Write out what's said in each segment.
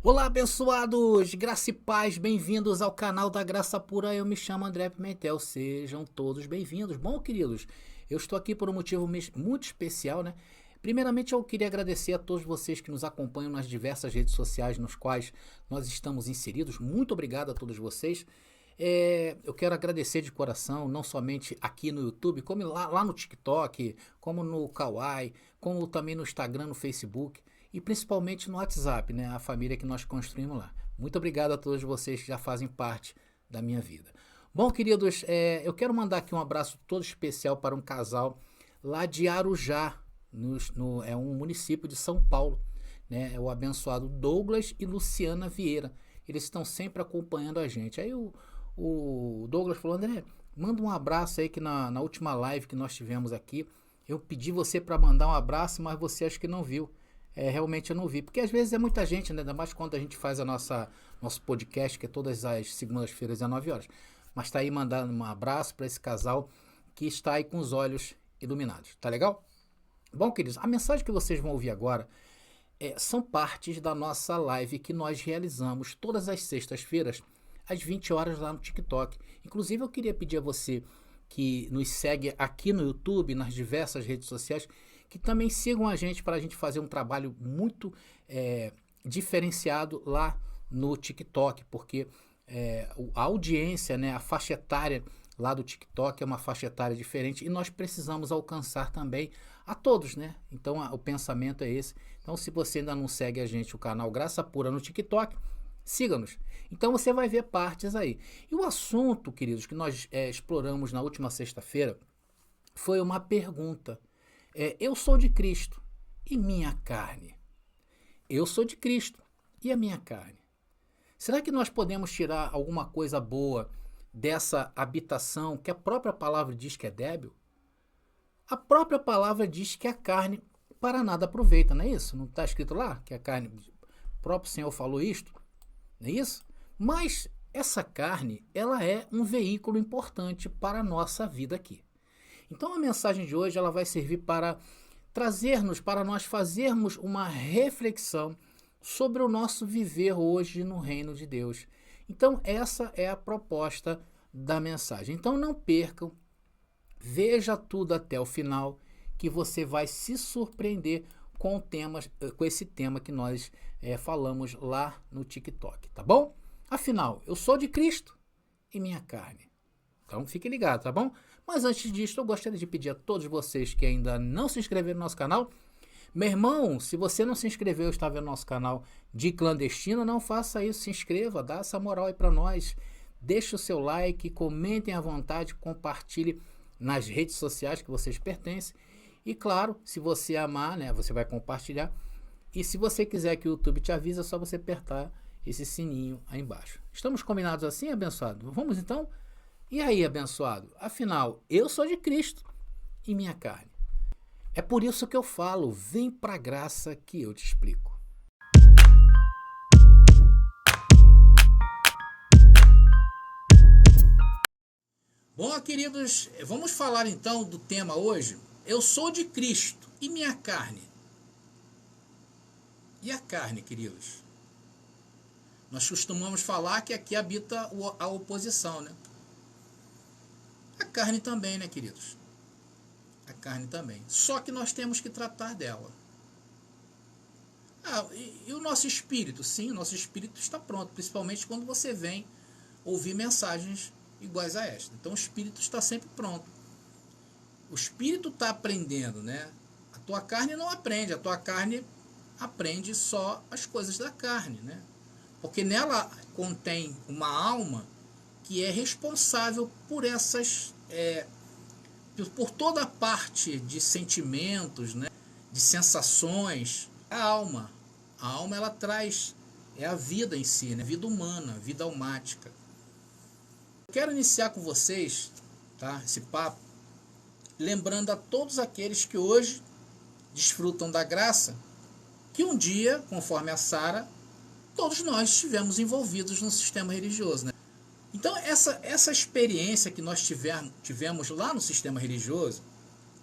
Olá, abençoados! Graça e paz, bem-vindos ao canal da Graça Pura. Eu me chamo André Pimentel, sejam todos bem-vindos. Bom, queridos, eu estou aqui por um motivo muito especial, né? Primeiramente, eu queria agradecer a todos vocês que nos acompanham nas diversas redes sociais nos quais nós estamos inseridos. Muito obrigado a todos vocês. Eu quero agradecer de coração, não somente aqui no YouTube, como lá no TikTok, como no Kawaii, como também no Instagram, no Facebook e principalmente no WhatsApp, né? A família que nós construímos lá. Muito obrigado a todos vocês que já fazem parte da minha vida. Bom, queridos, eu quero mandar aqui um abraço todo especial para um casal lá de Arujá, é um município de São Paulo, né? É o abençoado Douglas e Luciana Vieira. Eles estão sempre acompanhando a gente. Aí o Douglas falou: André, manda um abraço aí, que na última live que nós tivemos aqui, eu pedi você para mandar um abraço, mas você acho que não viu. Realmente eu não vi, porque às vezes é muita gente, né? Ainda mais quando a gente faz nosso podcast, que é todas as segundas-feiras às 9 horas. Mas tá aí mandando um abraço para esse casal que está aí com os olhos iluminados, tá legal? Bom, queridos, a mensagem que vocês vão ouvir agora são partes da nossa live que nós realizamos todas as sextas-feiras, às 20 horas lá no TikTok. Inclusive, eu queria pedir a você que nos segue aqui no YouTube, nas diversas redes sociais, que também sigam a gente para a gente fazer um trabalho muito diferenciado lá no TikTok, porque a audiência, né, a faixa etária lá do TikTok é uma faixa etária diferente e nós precisamos alcançar também a todos, né? Então o pensamento é esse. Então, se você ainda não segue a gente, o canal Graça Pura no TikTok, siga-nos. Então você vai ver partes aí. E o assunto, queridos, que nós exploramos na última sexta-feira foi uma pergunta. Eu sou de Cristo e minha carne. Eu sou de Cristo e a minha carne. Será que nós podemos tirar alguma coisa boa dessa habitação que a própria palavra diz que é débil? A própria palavra diz que a carne para nada aproveita, não é isso? Não está escrito lá que a carne, o próprio Senhor falou isto, não é isso? Mas essa carne, ela é um veículo importante para a nossa vida aqui. Então a mensagem de hoje ela vai servir para trazermos, para nós fazermos uma reflexão sobre o nosso viver hoje no reino de Deus. Então essa é a proposta da mensagem. Então não percam, veja tudo até o final, que você vai se surpreender com esse tema que nós falamos lá no TikTok, tá bom? Afinal, eu sou de Cristo e minha carne. Então fique ligado, tá bom? Mas antes disso, eu gostaria de pedir a todos vocês que ainda não se inscreveram no nosso canal. Meu irmão, se você não se inscreveu e está vendo nosso canal de clandestino, não faça isso, se inscreva, dá essa moral aí para nós. Deixe o seu like, comentem à vontade, compartilhe nas redes sociais que vocês pertencem. E claro, se você amar, né, você vai compartilhar. E se você quiser que o YouTube te avise, é só você apertar esse sininho aí embaixo. Estamos combinados assim, abençoado? Vamos então? E aí, abençoado? Afinal, eu sou de Cristo e minha carne. É por isso que eu falo, vem pra graça que eu te explico. Bom, queridos, vamos falar então do tema hoje. Eu sou de Cristo e minha carne. E a carne, queridos? Nós costumamos falar que aqui habita a oposição, né? A carne também, né, queridos? A carne também. Só que nós temos que tratar dela. E o nosso espírito? Sim, o nosso espírito está pronto, principalmente quando você vem ouvir mensagens iguais a esta. Então o espírito está sempre pronto. O espírito está aprendendo, né? A tua carne não aprende, a tua carne aprende só as coisas da carne, né? Porque nela contém uma alma que é responsável por por toda a parte de sentimentos, né, de sensações. A alma ela traz a vida em si, né, vida humana, vida almática. Eu quero iniciar com vocês, tá, esse papo, lembrando a todos aqueles que hoje desfrutam da graça, que um dia, conforme a Sara, todos nós estivemos envolvidos no sistema religioso, né? Então, essa experiência que nós tivemos lá no sistema religioso,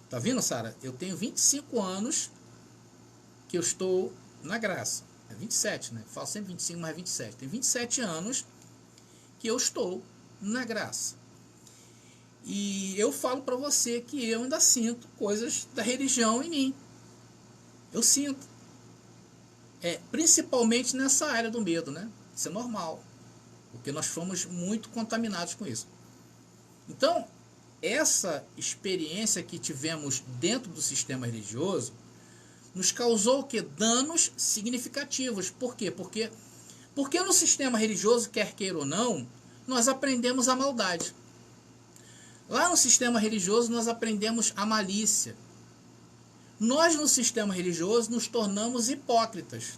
tá vendo, Sara? Eu tenho 25 anos que eu estou na graça. É 27, né? Falo sempre 25, mas 27. Tem 27 anos que eu estou na graça. E eu falo para você que eu ainda sinto coisas da religião em mim. Eu sinto. Principalmente nessa área do medo, né? Isso é normal. Porque nós fomos muito contaminados com isso. Então, essa experiência que tivemos dentro do sistema religioso nos causou o quê? Danos significativos. Por quê? Porque no sistema religioso, quer queira ou não, nós aprendemos a maldade. Lá no sistema religioso nós aprendemos a malícia. Nós no sistema religioso nos tornamos hipócritas.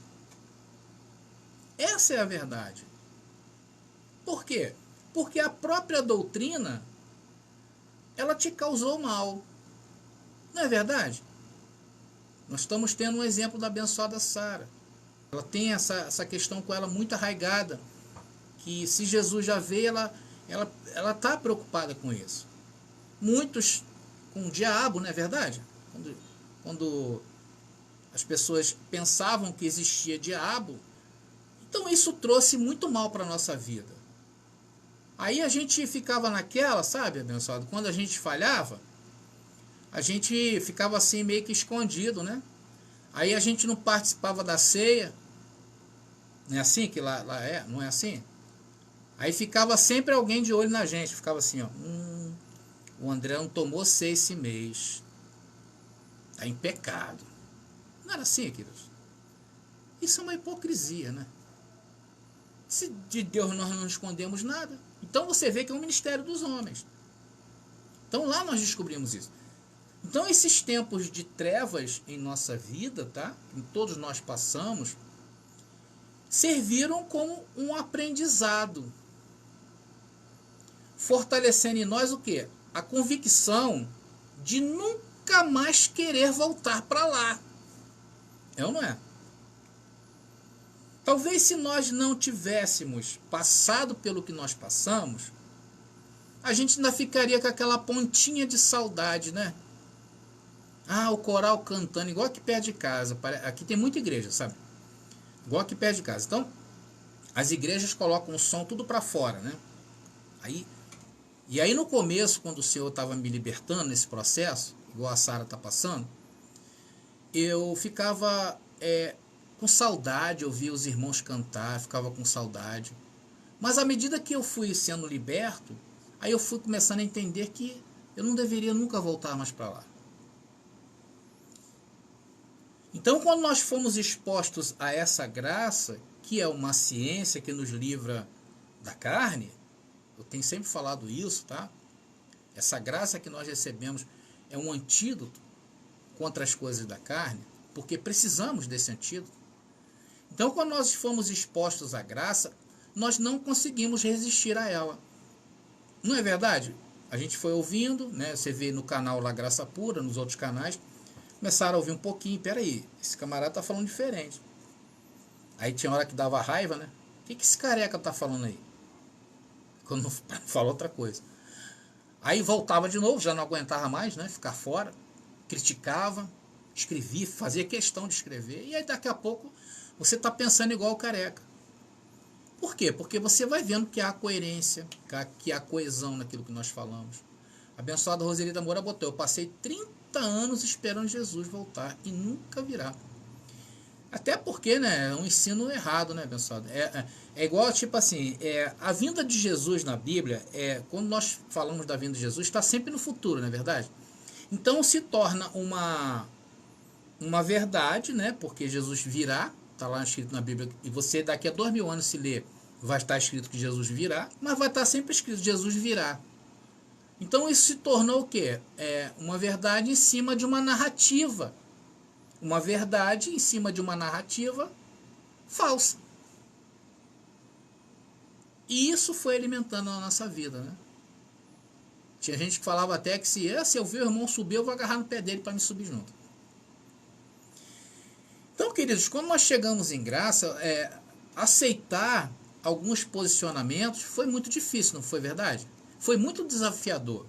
Essa é a verdade. Por quê? Porque a própria doutrina, ela te causou mal. Não é verdade? Nós estamos tendo um exemplo da abençoada Sara. Ela tem essa questão com ela muito arraigada, que se Jesus já veio, ela está preocupada com isso. Muitos com o diabo, não é verdade? Quando as pessoas pensavam que existia diabo, então isso trouxe muito mal para a nossa vida. Aí a gente ficava naquela, sabe, abençoado? Quando a gente falhava, a gente ficava assim meio que escondido, né? Aí a gente não participava da ceia. Não é assim que lá é? Não é assim? Aí ficava sempre alguém de olho na gente. Ficava assim, ó. O André não tomou ceia esse mês. Está em pecado. Não era assim, queridos? Isso é uma hipocrisia, né? Se de Deus nós não escondemos nada. Então você vê que é um ministério dos homens. Então lá nós descobrimos isso. Então esses tempos de trevas em nossa vida, tá? Que todos nós passamos, serviram como um aprendizado. Fortalecendo em nós o quê? A convicção de nunca mais querer voltar para lá. É ou não é? Talvez se nós não tivéssemos passado pelo que nós passamos, a gente ainda ficaria com aquela pontinha de saudade, né? O coral cantando, igual aqui perto de casa. Aqui tem muita igreja, sabe? Igual aqui perto de casa. Então, as igrejas colocam o som tudo para fora, né? E aí no começo, quando o Senhor estava me libertando nesse processo, igual a Sara está passando, eu ficava com saudade, eu via os irmãos cantar, ficava com saudade. Mas à medida que eu fui sendo liberto, aí eu fui começando a entender que eu não deveria nunca voltar mais para lá. Então, quando nós fomos expostos a essa graça, que é uma ciência que nos livra da carne, eu tenho sempre falado isso, tá? Essa graça que nós recebemos é um antídoto contra as coisas da carne, porque precisamos desse antídoto. Então, quando nós fomos expostos à graça, nós não conseguimos resistir a ela. Não é verdade? A gente foi ouvindo, né? Você vê no canal lá Graça Pura, nos outros canais, começaram a ouvir um pouquinho, peraí, esse camarada tá falando diferente. Aí tinha hora que dava raiva, né? O que esse careca tá falando aí? Quando não fala outra coisa. Aí voltava de novo, já não aguentava mais, né? Ficar fora, criticava, escrevia, fazia questão de escrever, e aí daqui a pouco você tá pensando igual o careca. Por quê? Porque você vai vendo que há coerência, que há coesão naquilo que nós falamos. A abençoada Roselida Moura botou, eu passei 30 anos esperando Jesus voltar e nunca virá. Até porque, né, é um ensino errado, né, abençoado? É igual, tipo assim, a vinda de Jesus na Bíblia, quando nós falamos da vinda de Jesus, está sempre no futuro, não é verdade? Então se torna uma verdade, né, porque Jesus virá, está lá escrito na Bíblia, e você daqui a 2000 anos se ler, vai estar escrito que Jesus virá, mas vai estar sempre escrito Jesus virá. Então isso se tornou o quê? Uma verdade em cima de uma narrativa. Uma verdade em cima de uma narrativa falsa. E isso foi alimentando a nossa vida, né? Tinha gente que falava até que se eu ver o irmão subir, eu vou agarrar no pé dele para me subir junto. Então, queridos, quando nós chegamos em graça, aceitar alguns posicionamentos foi muito difícil, não foi verdade? Foi muito desafiador.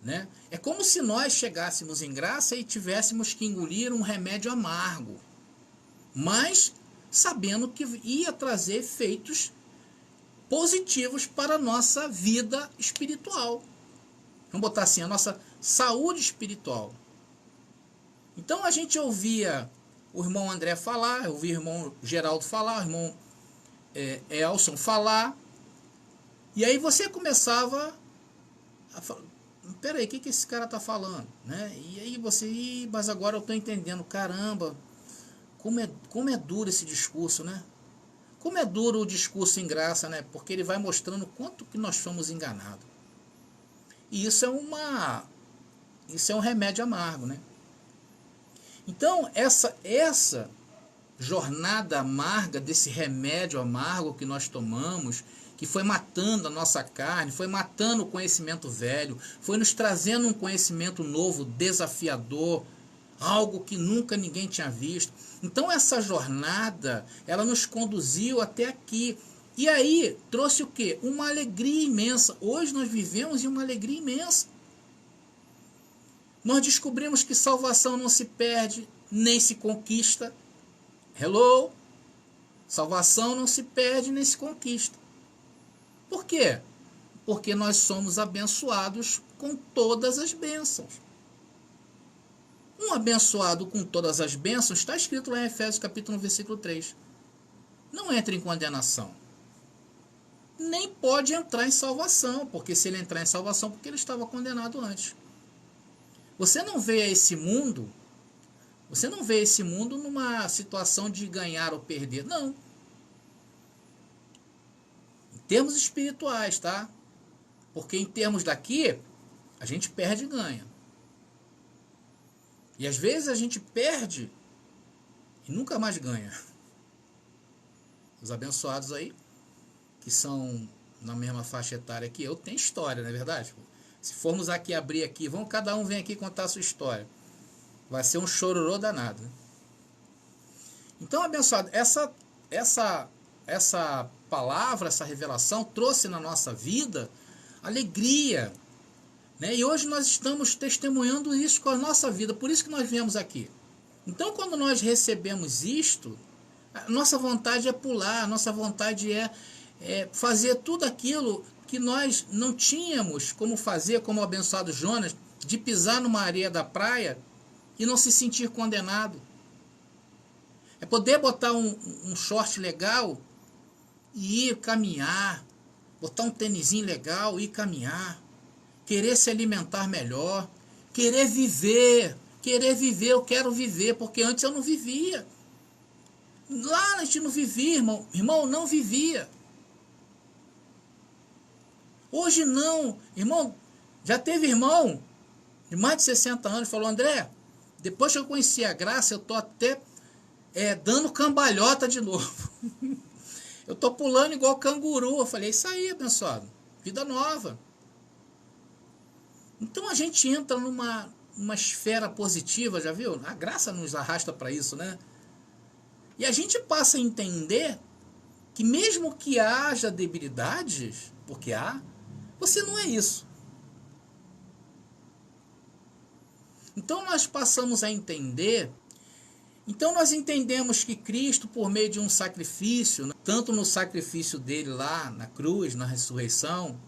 Né? É como se nós chegássemos em graça e tivéssemos que engolir um remédio amargo. mas sabendo que ia trazer efeitos positivos para a nossa vida espiritual. Vamos botar assim, a nossa saúde espiritual. Então a gente ouvia o irmão André falar, eu ouvia o irmão Geraldo falar, o irmão Elson falar, e aí você começava a falar, peraí, o que esse cara está falando? Né? E aí você, mas agora eu estou entendendo, caramba, como é duro esse discurso, né? Como é duro o discurso em graça, né? Porque ele vai mostrando quanto que nós fomos enganados. E isso é um remédio amargo, né? Então, essa jornada amarga desse remédio amargo que nós tomamos, que foi matando a nossa carne, foi matando o conhecimento velho, foi nos trazendo um conhecimento novo, desafiador, algo que nunca ninguém tinha visto. Então essa jornada, ela nos conduziu até aqui. E aí trouxe o quê? Uma alegria imensa. Hoje nós vivemos em uma alegria imensa. Nós descobrimos que salvação não se perde, nem se conquista. Hello? Salvação não se perde, nem se conquista. Por quê? Porque nós somos abençoados com todas as bênçãos. Um abençoado com todas as bênçãos, está escrito lá em Efésios capítulo 1, versículo 3. Não entra em condenação. Nem pode entrar em salvação, porque se ele entrar em salvação, porque ele estava condenado antes. Você não vê esse mundo numa situação de ganhar ou perder. Não. Em termos espirituais, tá? Porque em termos daqui, a gente perde e ganha. E às vezes a gente perde e nunca mais ganha. Os abençoados aí, que são na mesma faixa etária que eu, tem história, não é verdade? Se formos aqui abrir aqui, cada um vem aqui contar a sua história. Vai ser um chororô danado. Né? Então, abençoado, essa palavra, essa revelação trouxe na nossa vida alegria. Né? E hoje nós estamos testemunhando isso com a nossa vida, por isso que nós viemos aqui. Então, quando nós recebemos isto, a nossa vontade é pular, a nossa vontade é fazer tudo aquilo que nós não tínhamos como fazer, como o abençoado Jonas, de pisar numa areia da praia e não se sentir condenado. É poder botar um short legal e ir caminhar, botar um tênisinho legal e ir caminhar, querer se alimentar melhor, querer viver, eu quero viver, porque antes eu não vivia. Lá a gente não vivia, irmão, não vivia. Hoje não, irmão, já teve irmão de mais de 60 anos, falou, André, depois que eu conheci a graça, eu tô até dando cambalhota de novo. Eu tô pulando igual canguru. Eu falei, isso aí, abençoado, vida nova. Então a gente entra numa esfera positiva, já viu? A graça nos arrasta para isso, né? E a gente passa a entender que mesmo que haja debilidades, porque você não é isso. Então nós passamos a entender, então nós entendemos que Cristo, por meio de um sacrifício, tanto no sacrifício dele lá na cruz, na ressurreição,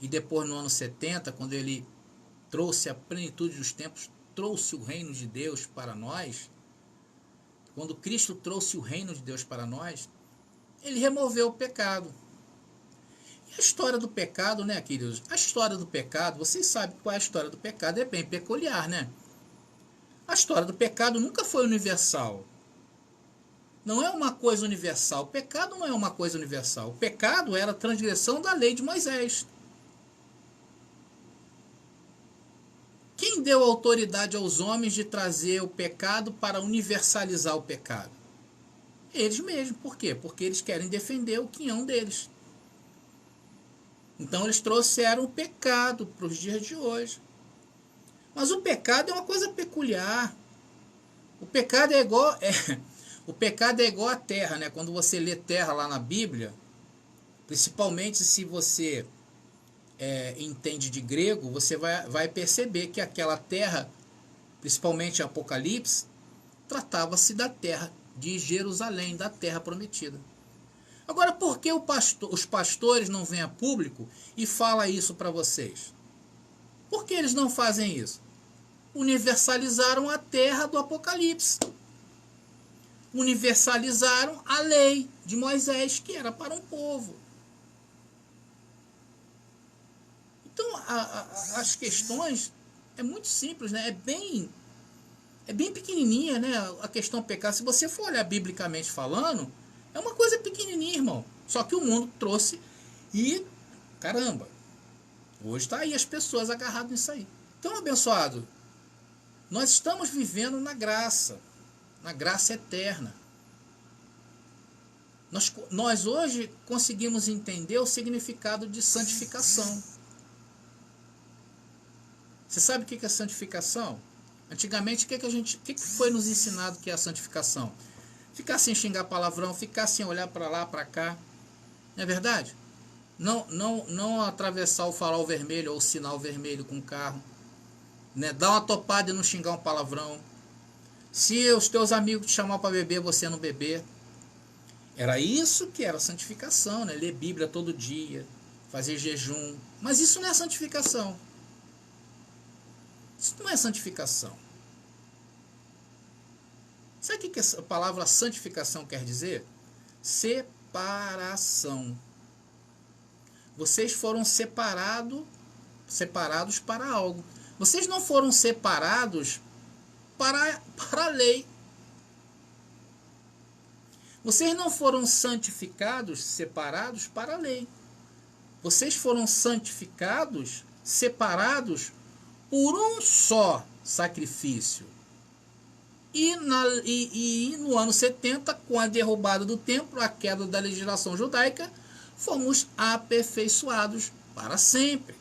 e depois no ano 70, quando ele trouxe a plenitude dos tempos, trouxe o reino de Deus para nós, quando Cristo trouxe o reino de Deus para nós, ele removeu o pecado. E a história do pecado, né, queridos? A história do pecado, vocês sabem qual é a história do pecado, é bem peculiar, né? A história do pecado nunca foi universal. Não é uma coisa universal. O pecado não é uma coisa universal. O pecado era a transgressão da lei de Moisés. Quem deu autoridade aos homens de trazer o pecado para universalizar o pecado? Eles mesmos. Por quê? Porque eles querem defender o quinhão deles. Então eles trouxeram o pecado para os dias de hoje. Mas o pecado é uma coisa peculiar. O pecado é igual à terra, né? Quando você lê terra lá na Bíblia, principalmente se você entende de grego, você vai perceber que aquela terra, principalmente em Apocalipse, tratava-se da terra de Jerusalém, da terra prometida. Agora, por que os pastores não vêm a público e falam isso para vocês? Por que eles não fazem isso? Universalizaram a terra do Apocalipse. Universalizaram a lei de Moisés, que era para um povo. Então, as questões é muito simples, né? É bem pequenininha, né? A questão pecado. Se você for olhar biblicamente falando, é uma coisa pequenininha, irmão. Só que o mundo trouxe e, caramba, hoje está aí as pessoas agarradas nisso aí. Então, abençoado, nós estamos vivendo na graça eterna. Nós hoje conseguimos entender o significado de santificação. Você sabe o que é santificação? Antigamente, o que foi nos ensinado que é a santificação? Ficar sem xingar palavrão, ficar sem olhar para lá, para cá. Não é verdade? Não atravessar o farol vermelho ou o sinal vermelho com o carro. Né? Dar uma topada e não xingar um palavrão. Se os teus amigos te chamar para beber, você não beber. Era isso que era santificação, né? Ler Bíblia todo dia, fazer jejum. Mas isso não é santificação. Isso não é santificação. Sabe o que a palavra santificação quer dizer? Separação. Vocês foram separados para algo. Vocês não foram separados para a lei. Vocês não foram santificados, separados para a lei. Vocês foram santificados, separados por um só sacrifício. E no ano 70, com a derrubada do templo, a queda da legislação judaica, fomos aperfeiçoados para sempre.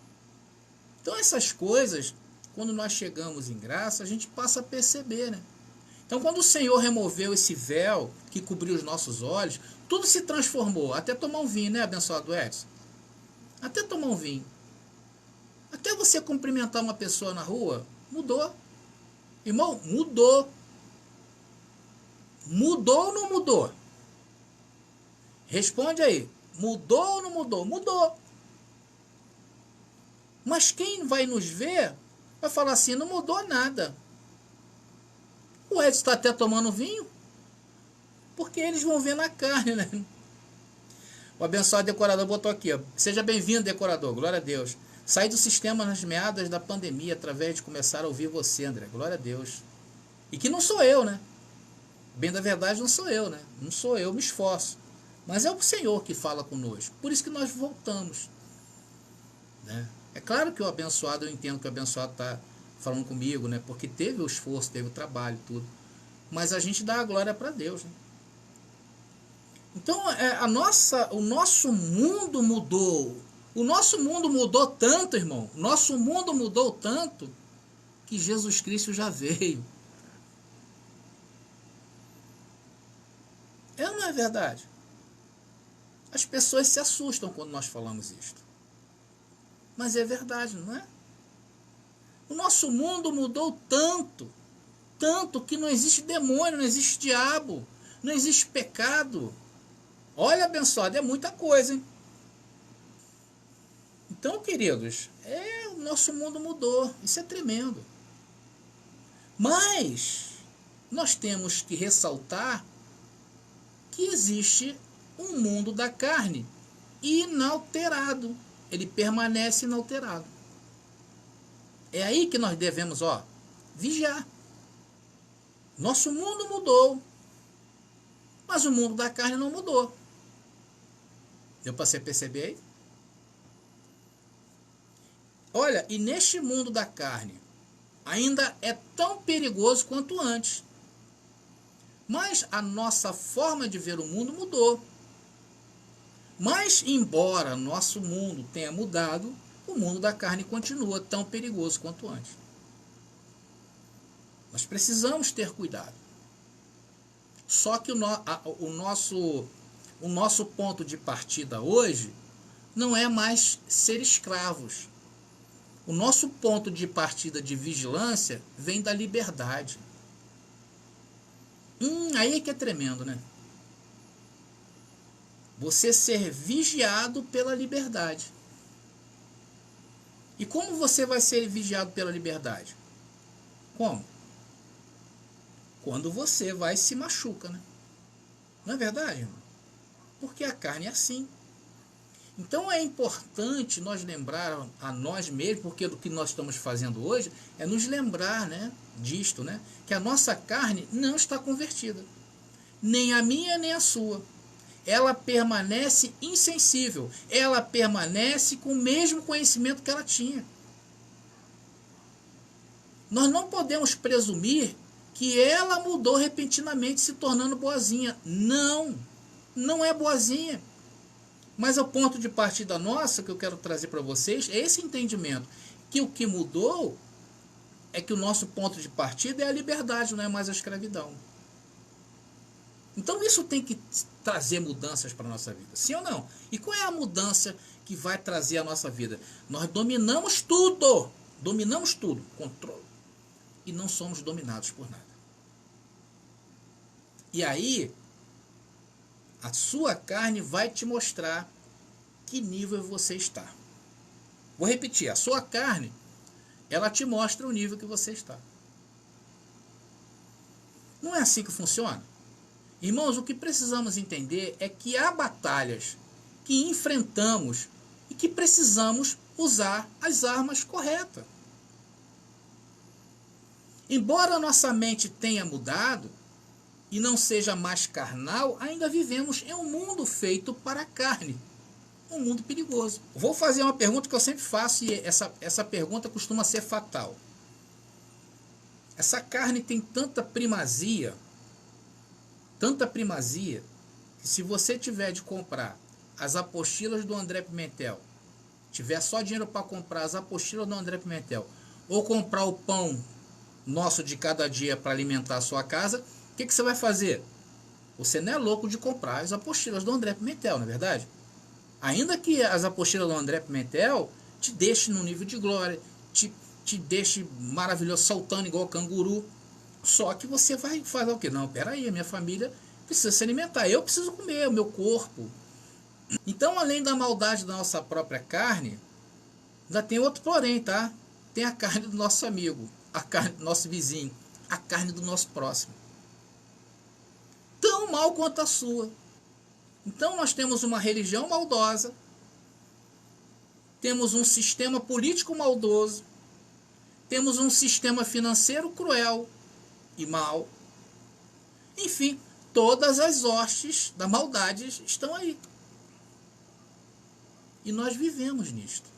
Então essas coisas, quando nós chegamos em graça, a gente passa a perceber, né? Então quando o Senhor removeu esse véu que cobriu os nossos olhos, tudo se transformou. Até tomar um vinho, né, abençoado Edson? Até tomar um vinho. Até você cumprimentar uma pessoa na rua, mudou. Irmão, mudou. Mudou ou não mudou? Responde aí. Mudou ou não mudou? Mudou. Mas quem vai nos ver vai falar assim, não mudou nada. O Edson está até tomando vinho, porque eles vão ver na carne, né? O abençoado decorador botou aqui, ó. Seja bem-vindo, decorador. Glória a Deus. Saí do sistema nas meadas da pandemia através de começar a ouvir você, André. Glória a Deus. E que não sou eu, né? Bem da verdade, não sou eu, né? Não sou eu, me esforço. Mas é o Senhor que fala conosco. Por isso que nós voltamos. Né? É claro que o abençoado, eu entendo que o abençoado está falando comigo, né? Porque teve o esforço, teve o trabalho, tudo. Mas a gente dá a glória para Deus, né? Então, o nosso mundo mudou. O nosso mundo mudou tanto, irmão. O nosso mundo mudou tanto que Jesus Cristo já veio. É ou não é verdade? As pessoas se assustam quando nós falamos isto. Mas é verdade, não é? O nosso mundo mudou tanto que não existe demônio, não existe diabo, não existe pecado. Olha, abençoado, é muita coisa, hein? Então, queridos, o nosso mundo mudou. Isso é tremendo. Mas nós temos que ressaltar que existe um mundo da carne inalterado. Ele permanece inalterado. É aí que nós devemos, vigiar. Nosso mundo mudou, mas o mundo da carne não mudou. Deu para você perceber aí? Olha, e neste mundo da carne, ainda é tão perigoso quanto antes. Mas a nossa forma de ver o mundo mudou. Mas, embora nosso mundo tenha mudado, o mundo da carne continua tão perigoso quanto antes. Nós precisamos ter cuidado. Só que o nosso ponto de partida hoje não é mais ser escravos. O nosso ponto de partida de vigilância vem da liberdade. Aí é que é tremendo, né? Você ser vigiado pela liberdade. E como você vai ser vigiado pela liberdade? Como? Quando você vai e se machuca, né? Não é verdade, irmão? Porque a carne é assim. Então é importante nós lembrar a nós mesmos, porque o que nós estamos fazendo hoje é nos lembrar, né, disto, né? Que a nossa carne não está convertida. Nem a minha, nem a sua. Ela permanece insensível. Ela permanece com o mesmo conhecimento que ela tinha. Nós não podemos presumir que ela mudou repentinamente, se tornando boazinha. Não, não é boazinha. Mas o ponto de partida nossa que eu quero trazer para vocês é esse entendimento, que o que mudou é que o nosso ponto de partida é a liberdade, não é mais a escravidão. Então isso tem que trazer mudanças para a nossa vida, sim ou não? E qual é a mudança que vai trazer a nossa vida? Nós dominamos tudo, controle, e não somos dominados por nada. E aí, a sua carne vai te mostrar que nível você está. Vou repetir, a sua carne, ela te mostra o nível que você está. Não é assim que funciona? Irmãos, o que precisamos entender é que há batalhas que enfrentamos e que precisamos usar as armas corretas. Embora nossa mente tenha mudado e não seja mais carnal, ainda vivemos em um mundo feito para a carne. Um mundo perigoso. Vou fazer uma pergunta que eu sempre faço e essa pergunta costuma ser fatal. Essa carne tem tanta primazia, que se você tiver de comprar as apostilas do André Pimentel, tiver só dinheiro para comprar as apostilas do André Pimentel, ou comprar o pão nosso de cada dia para alimentar a sua casa, o que você vai fazer? Você não é louco de comprar as apostilas do André Pimentel, não é verdade? Ainda que as apostilas do André Pimentel te deixem num nível de glória, te deixe maravilhoso, saltando igual canguru, só que você vai fazer o quê? Não, peraí, a minha família precisa se alimentar, eu preciso comer, o meu corpo. Então, além da maldade da nossa própria carne, ainda tem outro porém, tá? Tem a carne do nosso amigo, a carne do nosso vizinho, a carne do nosso próximo. Tão mal quanto a sua. Então nós temos uma religião maldosa, temos um sistema político maldoso, temos um sistema financeiro cruel e mau. Enfim, todas as hostes da maldade estão aí. E nós vivemos nisto.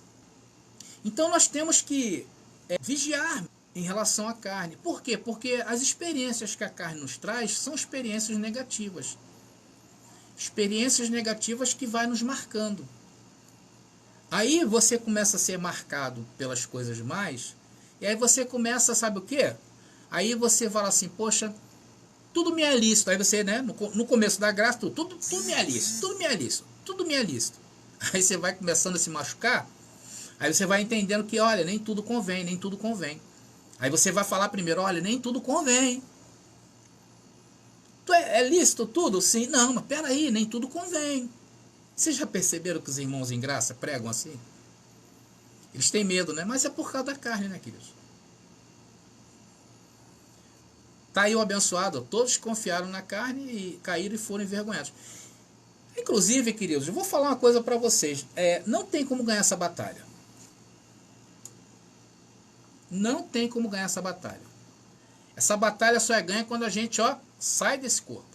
Então nós temos que vigiar em relação à carne. Por quê? Porque as experiências que a carne nos traz são experiências negativas. Experiências negativas que vai nos marcando. Aí você começa a ser marcado pelas coisas mais, e aí você começa, sabe o quê? Aí você fala assim, poxa, tudo me é lícito. Aí você, né, no começo da graça, tudo me é lícito, tudo me é lícito. Aí você vai começando a se machucar, aí você vai entendendo que, olha, nem tudo convém. Aí você vai falar primeiro, olha, nem tudo convém. É lícito tudo? Sim. Não, mas peraí, nem tudo convém. Vocês já perceberam que os irmãos em graça pregam assim? Eles têm medo, né? Mas é por causa da carne, né, queridos? Tá aí o abençoado. Todos confiaram na carne e caíram e foram envergonhados. Inclusive, queridos, eu vou falar uma coisa para vocês. Não tem como ganhar essa batalha. Não tem como ganhar essa batalha. Essa batalha só é ganha quando a gente, sai desse corpo.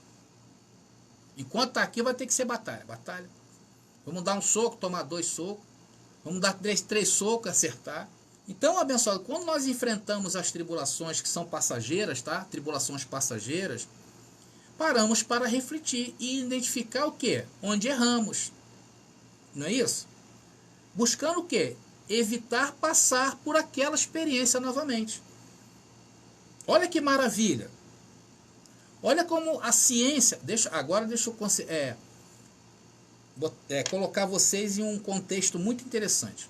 Enquanto tá aqui vai ter que ser batalha. Vamos dar um soco, tomar 2 socos. Vamos dar 3 socos, acertar. Então, abençoado, quando nós enfrentamos as tribulações que são passageiras, tá? Tribulações passageiras, paramos para refletir e identificar o quê? Onde erramos. Não é isso? Buscando o quê? Evitar passar por aquela experiência novamente. Olha que maravilha. Olha como a ciência... Agora deixa eu colocar vocês em um contexto muito interessante.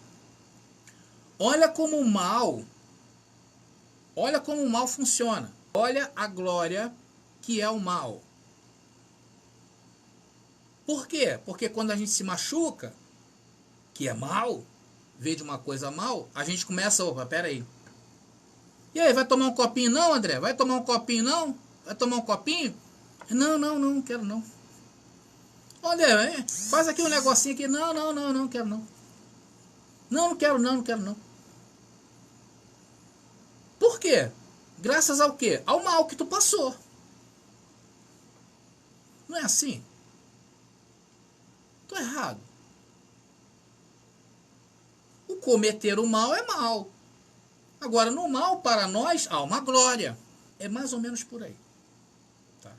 Olha como o mal funciona. Olha a glória que é o mal. Por quê? Porque quando a gente se machuca, que é mal, veio de uma coisa mal, a gente começa, opa, peraí. E aí, vai tomar um copinho não, André? Vai tomar um copinho não? Vai tomar um copinho? Não, não, não, não quero não. André, faz aqui um negocinho aqui. Não, não, não, não quero não. Não, não quero não, não quero não. Por quê? Graças ao quê? Ao mal que tu passou. Não é assim? Tô errado. O cometer o mal é mal. Agora, no mal, para nós, há uma glória. É mais ou menos por aí. Tá?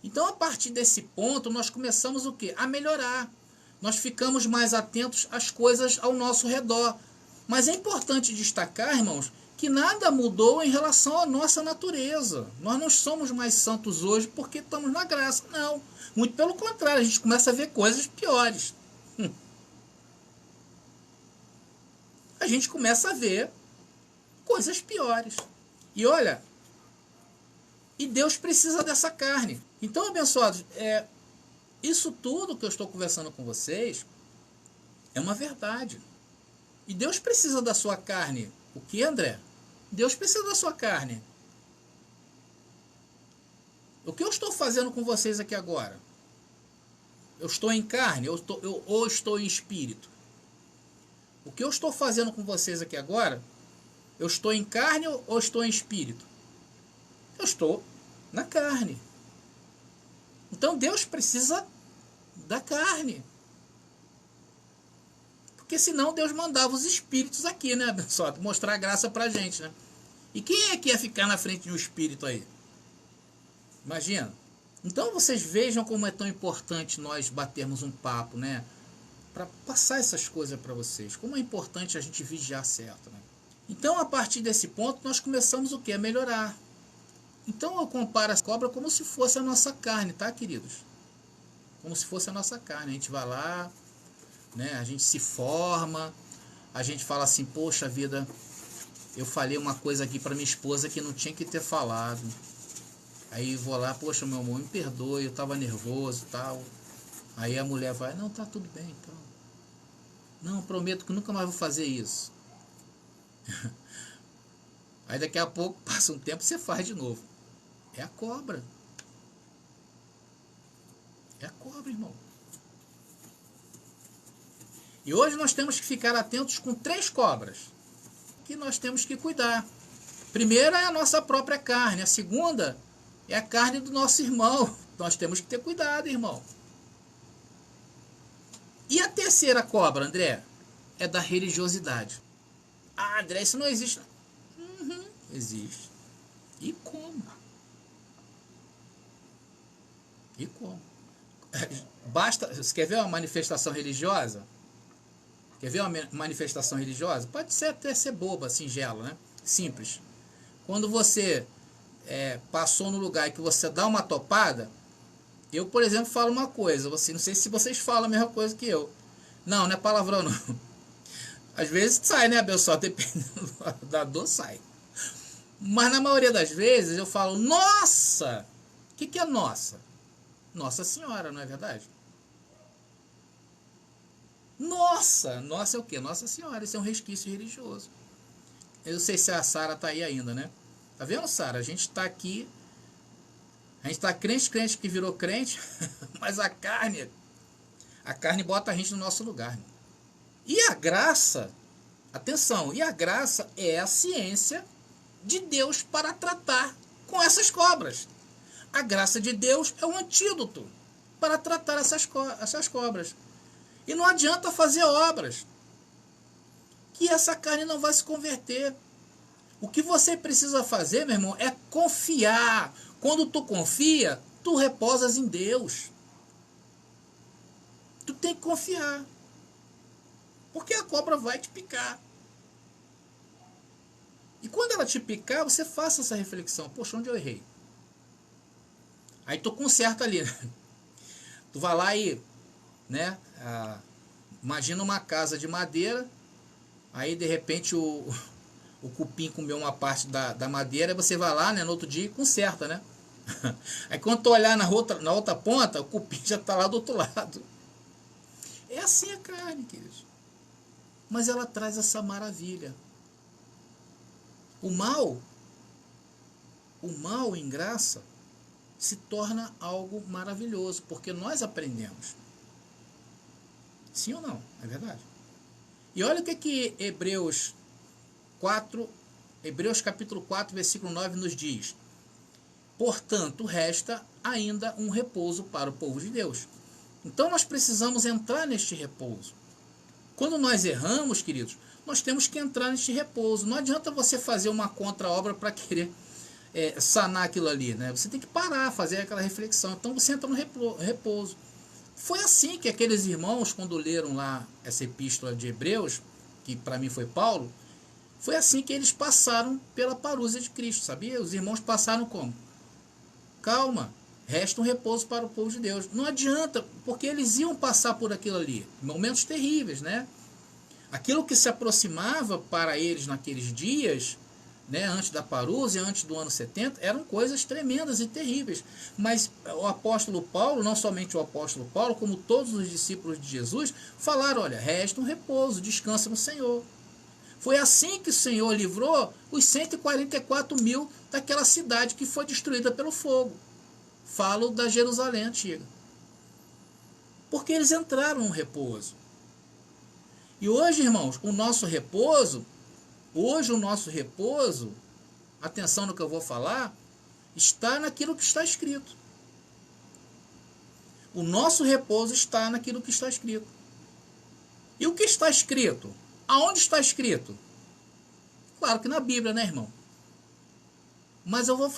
Então, a partir desse ponto, nós começamos o quê? A melhorar. Nós ficamos mais atentos às coisas ao nosso redor. Mas é importante destacar, irmãos, que nada mudou em relação à nossa natureza. Nós não somos mais santos hoje porque estamos na graça. Não. Muito pelo contrário, a gente começa a ver coisas piores. A gente começa a ver coisas piores. E olha, e Deus precisa dessa carne. Então, abençoados, isso tudo que eu estou conversando com vocês é uma verdade. E Deus precisa da sua carne. O que, André? Deus precisa da sua carne. O que eu estou fazendo com vocês aqui agora? Eu estou em carne ou estou em espírito? O que eu estou fazendo com vocês aqui agora? Eu estou em carne ou estou em espírito? Eu estou na carne. Então Deus precisa da carne. Porque senão Deus mandava os espíritos aqui, né, abençoado? Mostrar a graça pra gente, né? E quem é que ia ficar na frente de um espírito aí? Imagina. Então vocês vejam como é tão importante nós batermos um papo, né? Para passar essas coisas para vocês. Como é importante a gente vigiar certo, né? Então, a partir desse ponto, nós começamos o quê? A melhorar. Então, eu comparo a cobra como se fosse a nossa carne, tá, queridos? Como se fosse a nossa carne. A gente vai lá, né? A gente se forma, a gente fala assim, poxa vida, eu falei uma coisa aqui para minha esposa que não tinha que ter falado. Aí vou lá, poxa, meu amor, me perdoe, eu estava nervoso e tal. Aí a mulher vai, não, tá tudo bem, então. Não, prometo que nunca mais vou fazer isso. Aí daqui a pouco, passa um tempo, você faz de novo. É a cobra. É a cobra, irmão. E hoje nós temos que ficar atentos com 3 cobras que nós temos que cuidar. A primeira é a nossa própria carne. A segunda é a carne do nosso irmão. Nós temos que ter cuidado, irmão. E a terceira cobra, André, é da religiosidade. Ah, André, isso não existe. Existe. E como? E como? Basta. Você quer ver uma manifestação religiosa? Quer ver uma manifestação religiosa? Pode ser até ser boba, singela, né? Simples. Quando você passou no lugar e que você dá uma topada, eu, por exemplo, falo uma coisa. Não sei se vocês falam a mesma coisa que eu. Não, não é palavrão, não. Às vezes sai, né, abençoado? Dependendo da dor, sai. Mas na maioria das vezes eu falo, nossa! O que é nossa? Nossa Senhora, não é verdade? Nossa! Nossa é o quê? Nossa Senhora, isso é um resquício religioso. Eu não sei se a Sara tá aí ainda, né? Tá vendo, Sara? A gente tá aqui, a gente tá crente que virou crente, mas a carne bota a gente no nosso lugar. E a graça, atenção, e a graça é a ciência de Deus para tratar com essas cobras. A graça de Deus é um antídoto para tratar essas cobras. E não adianta fazer obras, que essa carne não vai se converter. O que você precisa fazer, meu irmão, é confiar. Quando tu confia, tu reposas em Deus. Tu tem que confiar. Porque a cobra vai te picar. E quando ela te picar, você faça essa reflexão. Poxa, onde eu errei? Aí tu conserta ali. Tu vai lá e, né? Imagina uma casa de madeira. Aí de repente o cupim comeu uma parte da madeira. Você vai lá, né? No outro dia e conserta, né? Aí quando tu olhar na outra ponta, o cupim já está lá do outro lado. É assim a carne, queridos. Mas ela traz essa maravilha. O mal em graça, se torna algo maravilhoso, porque nós aprendemos. Sim ou não? É verdade. E olha o que Hebreus capítulo 4, versículo 9 nos diz. Portanto, resta ainda um repouso para o povo de Deus. Então nós precisamos entrar neste repouso. Quando nós erramos, queridos, nós temos que entrar neste repouso. Não adianta você fazer uma contra-obra para querer sanar aquilo ali, né? Você tem que parar, fazer aquela reflexão. Então você entra no repouso. Foi assim que aqueles irmãos, quando leram lá essa epístola de Hebreus, que para mim foi Paulo, foi assim que eles passaram pela parúzia de Cristo, sabia? Os irmãos passaram como? Calma, resta um repouso para o povo de Deus. Não adianta, porque eles iam passar por aquilo ali, momentos terríveis, né? Aquilo que se aproximava para eles naqueles dias, né, antes da parúzia, antes do ano 70, eram coisas tremendas e terríveis. Mas o apóstolo Paulo, não somente o apóstolo Paulo, como todos os discípulos de Jesus, falaram, olha, resta um repouso, descansa no Senhor. Foi assim que o Senhor livrou os 144 mil daquela cidade que foi destruída pelo fogo. Falo da Jerusalém antiga. Porque eles entraram no repouso. E hoje, irmãos, o nosso repouso, atenção no que eu vou falar, está naquilo que está escrito. O nosso repouso está naquilo que está escrito. E o que está escrito? Aonde está escrito? Claro que na Bíblia, né, irmão? Mas eu vou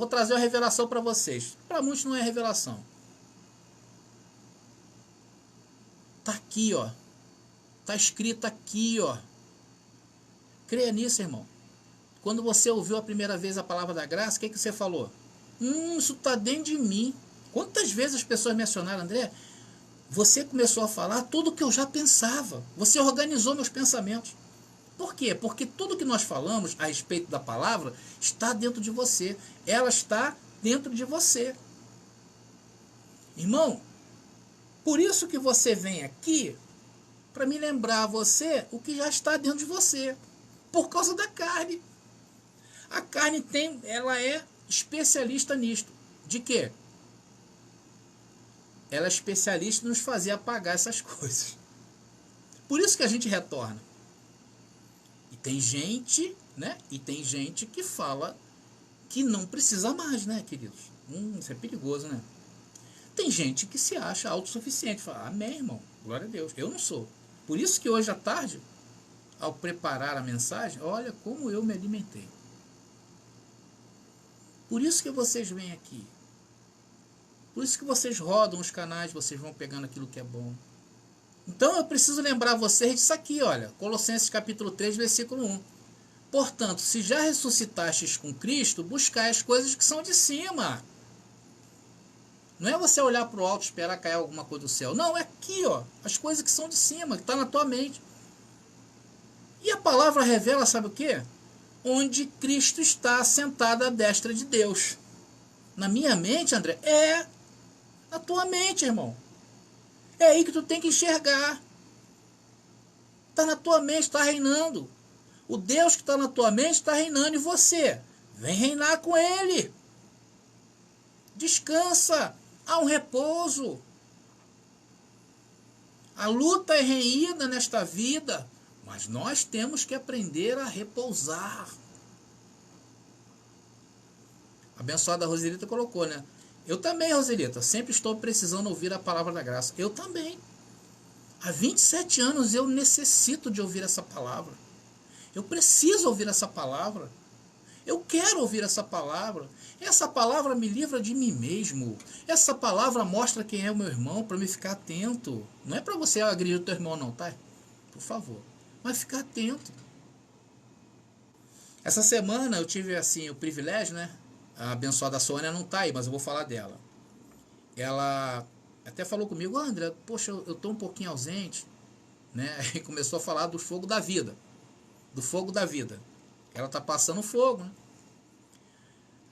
trazer uma revelação para vocês. Para muitos não é revelação. Está aqui, ó. Está escrito aqui, ó. Creia nisso, irmão. Quando você ouviu a primeira vez a palavra da graça, o que você falou? Isso está dentro de mim. Quantas vezes as pessoas mencionaram, André, você começou a falar tudo que eu já pensava. Você organizou meus pensamentos. Por quê? Porque tudo que nós falamos a respeito da palavra está dentro de você. Ela está dentro de você. Irmão, por isso que você vem aqui para me lembrar a você o que já está dentro de você. Por causa da carne. A carne ela é especialista nisto. De quê? Ela é especialista em nos fazer apagar essas coisas. Por isso que a gente retorna. E tem gente, né? E tem gente que fala que não precisa mais, né, queridos? Isso é perigoso, né? Tem gente que se acha autossuficiente. Fala, amém, irmão. Glória a Deus. Eu não sou. Por isso que hoje à tarde, ao preparar a mensagem, olha como eu me alimentei. Por isso que vocês vêm aqui. Por isso que vocês rodam os canais, vocês vão pegando aquilo que é bom. Então eu preciso lembrar vocês disso aqui, olha. Colossenses capítulo 3, versículo 1. Portanto, se já ressuscitastes com Cristo, buscai as coisas que são de cima. Não é você olhar para o alto e esperar cair alguma coisa do céu. Não, é aqui, ó. As coisas que são de cima, que está na tua mente. E a palavra revela, sabe o quê? Onde Cristo está sentado à destra de Deus. Na minha mente, André, na tua mente, irmão. É aí que tu tem que enxergar. Está na tua mente, está reinando. O Deus que está na tua mente está reinando em você. Vem reinar com Ele. Descansa. Há um repouso. A luta é reída nesta vida, mas nós temos que aprender a repousar. A abençoada Roselita colocou, né? Eu também, Roselita, sempre estou precisando ouvir a palavra da graça. Eu também. Há 27 anos eu necessito de ouvir essa palavra. Eu preciso ouvir essa palavra. Eu quero ouvir essa palavra. Essa palavra me livra de mim mesmo. Essa palavra mostra quem é o meu irmão para me ficar atento. Não é para você agredir o teu irmão não, tá? Por favor. Mas ficar atento. Essa semana eu tive assim o privilégio, né? A abençoada Sônia não tá aí, mas eu vou falar dela. Ela até falou comigo, André, poxa, eu tô um pouquinho ausente, né? E começou a falar do fogo da vida. Do fogo da vida. Ela tá passando fogo, né?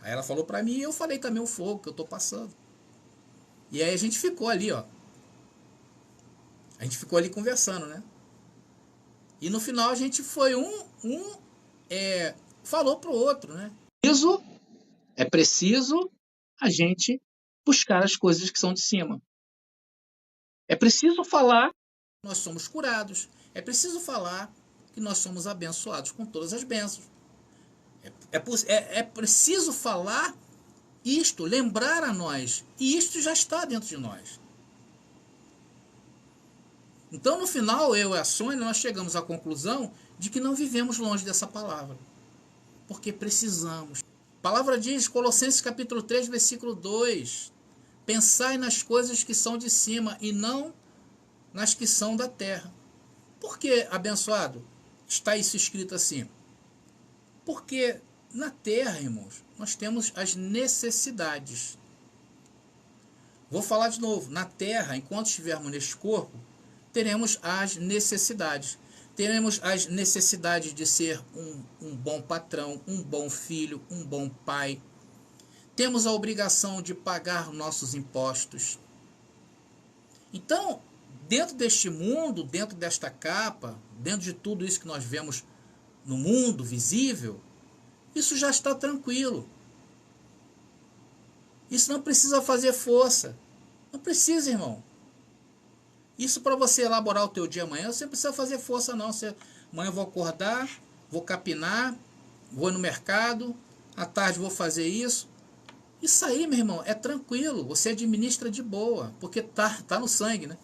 Aí ela falou para mim e eu falei também o fogo que eu tô passando. E aí a gente ficou ali, ó. A gente ficou ali conversando, né? E no final a gente foi falou pro outro, né? Isso é preciso a gente buscar as coisas que são de cima. É preciso falar que nós somos curados. É preciso falar que nós somos abençoados com todas as bênçãos. É preciso falar isto, lembrar a nós. E isto já está dentro de nós. Então, no final, eu e a Sônia, nós chegamos à conclusão de que não vivemos longe dessa palavra. Porque precisamos. A palavra diz, Colossenses capítulo 3, versículo 2, pensai nas coisas que são de cima e não nas que são da terra. Por que, abençoado, está isso escrito assim? Porque na terra, irmãos, nós temos as necessidades. Vou falar de novo. Na terra, enquanto estivermos neste corpo, teremos as necessidades. Teremos as necessidades de ser um bom patrão, um bom filho, um bom pai. Temos a obrigação de pagar nossos impostos. Então, dentro deste mundo, dentro desta capa, dentro de tudo isso que nós vemos no mundo visível, isso já está tranquilo. Isso não precisa fazer força. Não precisa, irmão. Isso para você elaborar o teu dia amanhã, você não precisa fazer força não. Amanhã eu vou acordar, vou capinar, vou no mercado, à tarde vou fazer isso. Isso aí, meu irmão, é tranquilo. Você administra de boa, porque tá no sangue, né?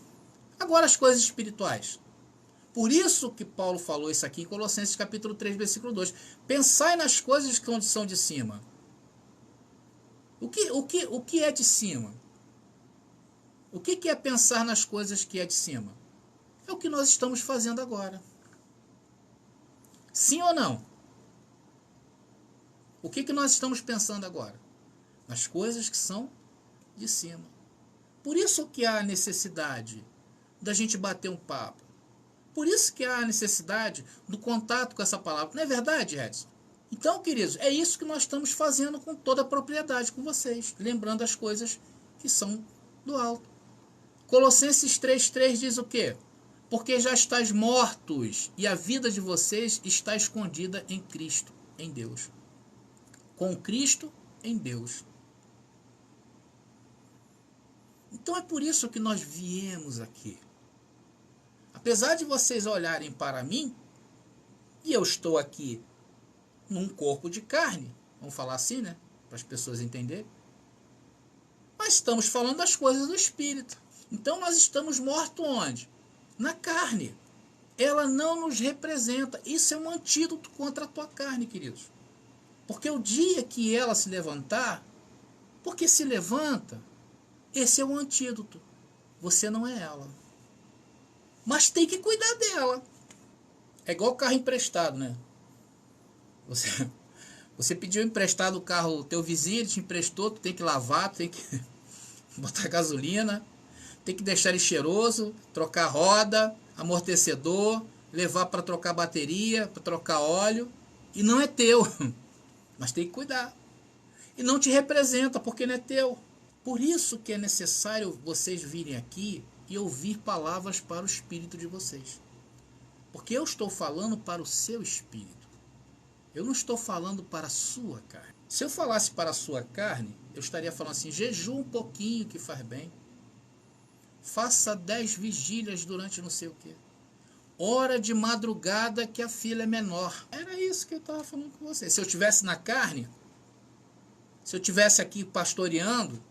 Agora as coisas espirituais. Por isso que Paulo falou isso aqui em Colossenses capítulo 3, versículo 2. Pensai nas coisas que são de cima. O que é de cima? O que é pensar nas coisas que é de cima? É o que nós estamos fazendo agora. Sim ou não? O que nós estamos pensando agora? Nas coisas que são de cima. Por isso que há a necessidade da gente bater um papo. Por isso que há a necessidade do contato com essa palavra. Não é verdade, Edson? Então, queridos, é isso que nós estamos fazendo com toda a propriedade com vocês. Lembrando as coisas que são do alto. Colossenses 3,3 diz o quê? Porque já estáis mortos e a vida de vocês está escondida em Cristo, em Deus. Com Cristo em Deus. Então é por isso que nós viemos aqui. Apesar de vocês olharem para mim, e eu estou aqui num corpo de carne, vamos falar assim, né? Para as pessoas entenderem. Mas estamos falando das coisas do Espírito. Então nós estamos mortos onde? Na carne. Ela não nos representa. Isso é um antídoto contra a tua carne, queridos. Porque o dia que ela se levantar, porque se levanta, esse é o antídoto. Você não é ela. Mas tem que cuidar dela. É igual carro emprestado, né? Você pediu emprestado o carro, teu vizinho, ele te emprestou, tu tem que lavar, tu tem que botar gasolina, tem que deixar ele cheiroso, trocar roda, amortecedor, levar para trocar bateria, para trocar óleo, e não é teu, mas tem que cuidar. E não te representa, porque não é teu. Por isso que é necessário vocês virem aqui e ouvir palavras para o espírito de vocês. Porque eu estou falando para o seu espírito. Eu não estou falando para a sua carne. Se eu falasse para a sua carne, eu estaria falando assim, jejua um pouquinho que faz bem. Faça 10 vigílias durante não sei o quê. Hora de madrugada que a fila é menor. Era isso que eu estava falando com você. Se eu estivesse na carne, se eu estivesse aqui pastoreando,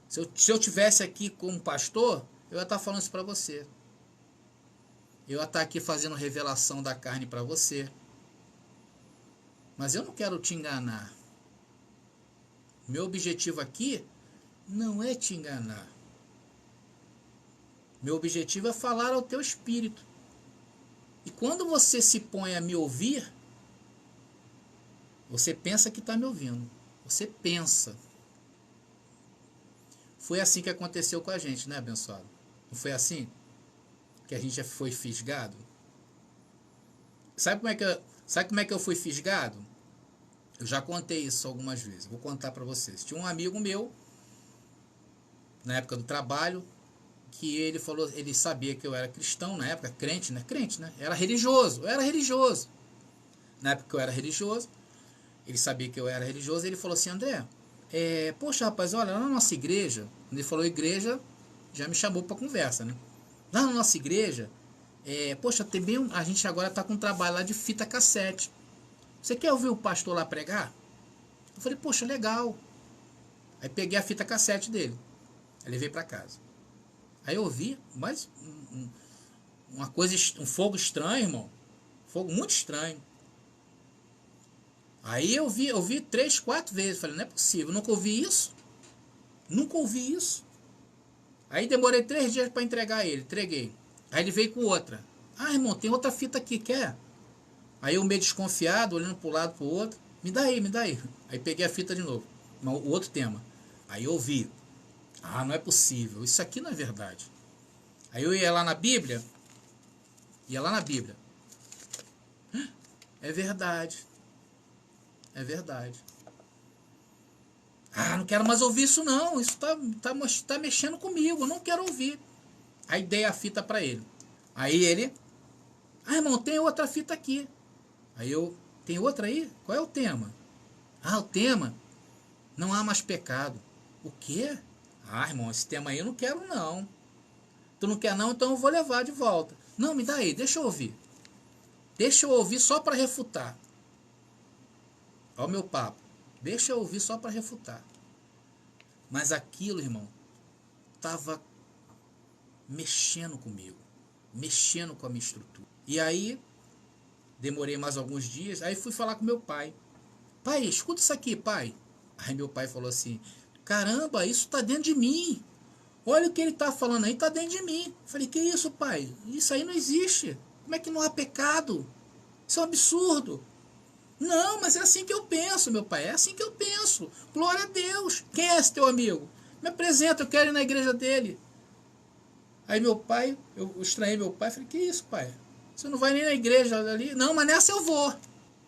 se eu estivesse aqui como pastor, eu ia estar falando isso para você. Eu ia estar aqui fazendo revelação da carne para você. Mas eu não quero te enganar. Meu objetivo aqui não é te enganar. Meu objetivo é falar ao teu espírito. E quando você se põe a me ouvir, você pensa que está me ouvindo. Você pensa. Foi assim que aconteceu com a gente, né, abençoado? Não foi assim que a gente foi fisgado? Sabe como é que eu fui fisgado? Eu já contei isso algumas vezes, vou contar para vocês. Tinha um amigo meu, na época do trabalho, que ele falou, ele sabia que eu era cristão na época, crente, né? Crente, né? Era religioso, eu era religioso. Na época que eu era religioso, ele sabia que eu era religioso, ele falou assim, André, poxa rapaz, olha, lá na nossa igreja, quando ele falou igreja, já me chamou para conversa, né? Lá na nossa igreja, poxa, também a gente agora está com um trabalho lá de fita cassete. Você quer ouvir o pastor lá pregar? Eu falei, poxa, legal. Aí peguei a fita cassete dele, aí levei para casa. Aí eu ouvi, mas uma coisa, um fogo estranho, irmão. Fogo muito estranho. Aí eu vi 3, 4 vezes. Falei, não é possível, nunca ouvi isso. Nunca ouvi isso. Aí demorei 3 dias para entregar ele. Entreguei. Aí ele veio com outra. Ah, irmão, tem outra fita aqui, quer? Aí eu meio desconfiado, olhando para um lado para o outro. Me dá aí, me dá aí. Aí peguei a fita de novo. O outro tema. Aí eu ouvi. Ah, não é possível. Isso aqui não é verdade. Aí eu ia lá na Bíblia. É verdade. É verdade. Ah, não quero mais ouvir isso não. Isso tá mexendo comigo. Eu não quero ouvir. Aí dei a fita para ele. Aí ele... Ah, irmão, tem outra fita aqui. Aí eu... Tem outra aí? Qual é o tema? Ah, o tema... Não há mais pecado. O quê? Ah, irmão, esse tema aí eu não quero não. Tu não quer não, então eu vou levar de volta. Não, me dá aí, deixa eu ouvir. Deixa eu ouvir só para refutar. Olha o meu papo. Deixa eu ouvir só para refutar. Mas aquilo, irmão, estava mexendo comigo. Mexendo com a minha estrutura. E aí, demorei mais alguns dias. Aí fui falar com meu pai. Pai, escuta isso aqui, pai. Aí meu pai falou assim, caramba, isso está dentro de mim. Olha o que ele está falando aí, está dentro de mim. Falei, que isso, pai? Isso aí não existe. Como é que não há pecado? Isso é um absurdo. Não, mas é assim que eu penso, meu pai. É assim que eu penso. Glória a Deus. Quem é esse teu amigo? Me apresenta, eu quero ir na igreja dele. Aí meu pai, eu estranhei meu pai. Falei, que isso, pai? Você não vai nem na igreja ali? Não, mas nessa eu vou.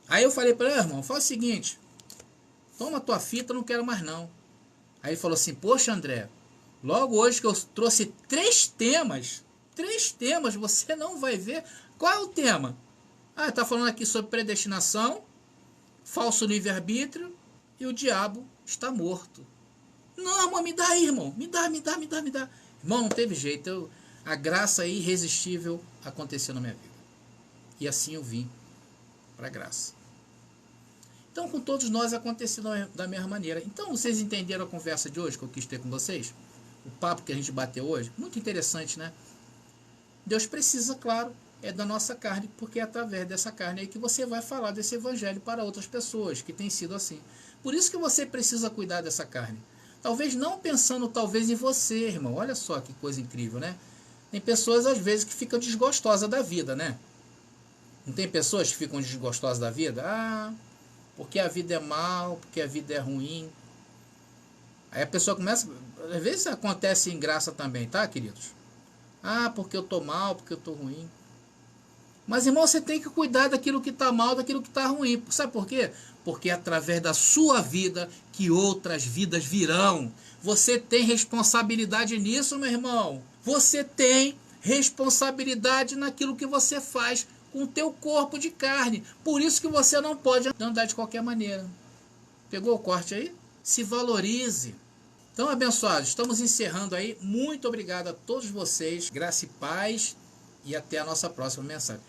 Aí eu falei para ele, irmão, faz o seguinte. Toma a tua fita, eu não quero mais não. Aí ele falou assim, poxa André, logo hoje que eu trouxe 3 temas, você não vai ver. Qual é o tema? Ah, está falando aqui sobre predestinação, falso livre-arbítrio e o diabo está morto. Não, irmão, me dá aí, irmão. Me dá. Irmão, não teve jeito. A graça irresistível aconteceu na minha vida. E assim eu vim para a graça. Então, com todos nós aconteceu da mesma maneira. Então, vocês entenderam a conversa de hoje que eu quis ter com vocês? O papo que a gente bateu hoje? Muito interessante, né? Deus precisa, claro, da nossa carne, porque é através dessa carne aí que você vai falar desse evangelho para outras pessoas, que tem sido assim. Por isso que você precisa cuidar dessa carne. Talvez não pensando talvez em você, irmão. Olha só que coisa incrível, né? Tem pessoas, às vezes, que ficam desgostosas da vida, né? Não tem pessoas que ficam desgostosas da vida? Ah, porque a vida é mal, porque a vida é ruim. Aí a pessoa começa... Às vezes acontece em graça também, tá, queridos? Ah, porque eu tô mal, porque eu tô ruim. Mas, irmão, você tem que cuidar daquilo que tá mal, daquilo que tá ruim. Sabe por quê? Porque é através da sua vida que outras vidas virão. Você tem responsabilidade nisso, meu irmão. Você tem responsabilidade naquilo que você faz com o teu corpo de carne. Por isso que você não pode andar de qualquer maneira. Pegou o corte aí? Se valorize. Então, abençoados, estamos encerrando aí. Muito obrigado a todos vocês. Graça e paz. E até a nossa próxima mensagem.